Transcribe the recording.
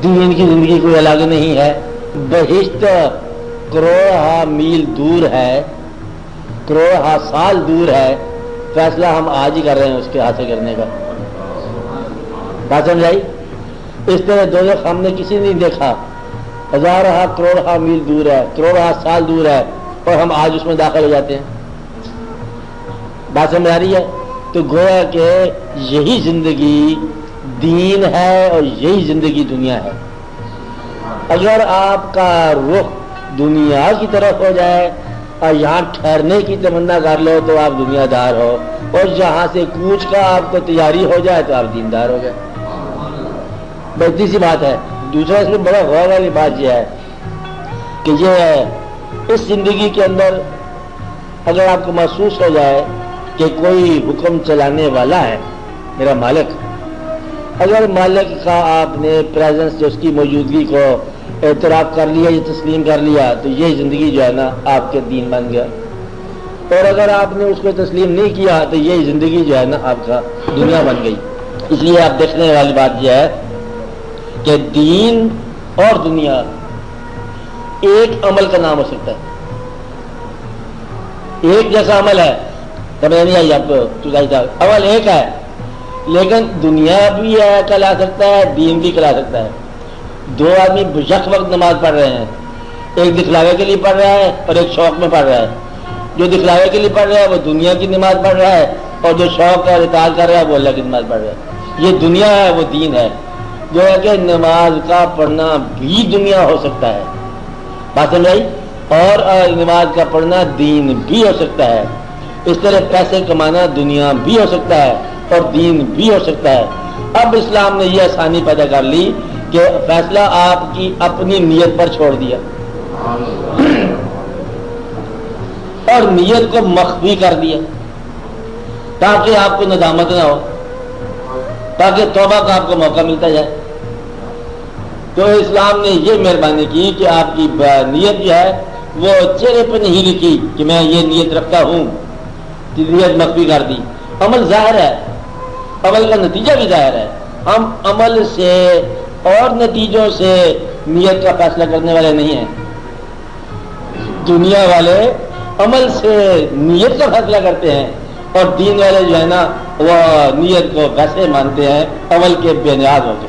دین کی زندگی کوئی الگ نہیں ہے. بہشت کروڑ میل دور ہے, کروڑ سال دور ہے. فیصلہ ہم آج ہی کر رہے ہیں اس کے حاصل کرنے کا. بات سمجھ آئی؟ اس طرح دوزخ ہم نے کسی نے نہیں دیکھا, ہزارہ کروڑ میل دور ہے, کروڑ سال دور ہے, اور ہم آج اس میں داخل ہو جاتے ہیں. بات سمجھ آ رہی ہے؟ تو گویا کہ یہی زندگی دین ہے اور یہی زندگی دنیا ہے. اگر آپ کا رخ دنیا کی طرف ہو جائے اور یہاں ٹھہرنے کی تمنا کر لو تو آپ دنیا دار ہو, اور یہاں سے کوچ کا آپ کو تیاری ہو جائے تو آپ دیندار ہو گئے. بڑی سی بات ہے. دوسرا اس میں بڑا غور والی بات یہ ہے کہ یہ اس زندگی کے اندر اگر آپ کو محسوس ہو جائے کہ کوئی حکم چلانے والا ہے, میرا مالک, اگر مالک کا آپ نے پریزنس جو اس کی موجودگی کو اعتراف کر لیا یا تسلیم کر لیا تو یہ زندگی جو ہے نا آپ کے دین بن گیا. اور اگر آپ نے اس کو تسلیم نہیں کیا تو یہ زندگی جو ہے نا آپ کا دنیا بن گئی. اس لیے آپ دیکھنے والی بات یہ ہے کہ دین اور دنیا ایک عمل کا نام ہو سکتا ہے, ایک جیسا عمل ہے. سمجھ نہیں آئی آپ کو؟ عمل ایک ہے لیکن دنیا بھی کہلا سکتا ہے, دین بھی کہلا سکتا ہے. دو آدمی یک وقت نماز پڑھ رہے ہیں, ایک دکھلاوے کے لیے پڑھ رہا ہے اور ایک شوق میں پڑھ رہا ہے. جو دکھلاوے کے لیے پڑھ رہا ہے وہ دنیا کی نماز پڑھ رہا ہے, اور جو شوق اور اطاعت کر رہا ہے وہ اللہ کی نماز پڑھ رہا ہے. یہ دنیا ہے, وہ دین ہے. جو ہے کہ نماز کا پڑھنا بھی دنیا ہو سکتا ہے. بات سمجھ آئی؟ اور نماز کا پڑھنا دین بھی ہو سکتا ہے. اس طرح پیسے کمانا دنیا بھی ہو سکتا ہے اور دین بھی ہو سکتا ہے. اب اسلام نے یہ آسانی پیدا کر لی کہ فیصلہ آپ کی اپنی نیت پر چھوڑ دیا اور نیت کو مخفی کر دیا تاکہ آپ کو ندامت نہ ہو, تاکہ توبہ کا آپ کو موقع ملتا جائے. تو اسلام نے یہ مہربانی کی کہ آپ کی نیت جو ہے وہ چہرے پہ نہیں لکھی کہ میں یہ نیت رکھتا ہوں, نیت مخفی کر دی. عمل ظاہر ہے, عمل کا نتیجہ بھی ظاہر ہے. ہم عمل سے اور نتیجوں سے نیت کا فیصلہ کرنے والے نہیں ہیں. دنیا والے عمل سے نیت کا فیصلہ کرتے ہیں اور دین والے جو ہے نا وہ نیت کو ویسے مانتے ہیں عمل کے بے نیاز ہو کے.